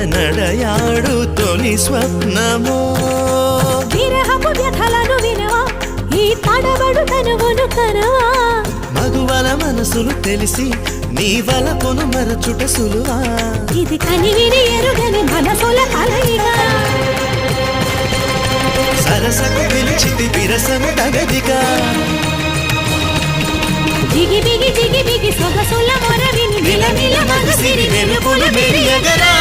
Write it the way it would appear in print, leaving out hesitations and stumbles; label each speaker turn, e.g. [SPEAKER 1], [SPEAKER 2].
[SPEAKER 1] ఎనడయాడు తొలి స్వప్నమో
[SPEAKER 2] విరహపు వ్యథలను వినవా ఈ తడబడు తనువును కనవా
[SPEAKER 1] మగువల మనసులు తెలిసి నీ వలపును మరచుట సులువా
[SPEAKER 2] ఇది కనివిని ఎరుగని మనసుల కలయిగా
[SPEAKER 1] సరసకు పిలిచితి విరసము తగదిగా
[SPEAKER 2] జిగి బిగి సొగసుల మొరవిని మిలమిల మగసిరి వెలుగులు మెరియగరా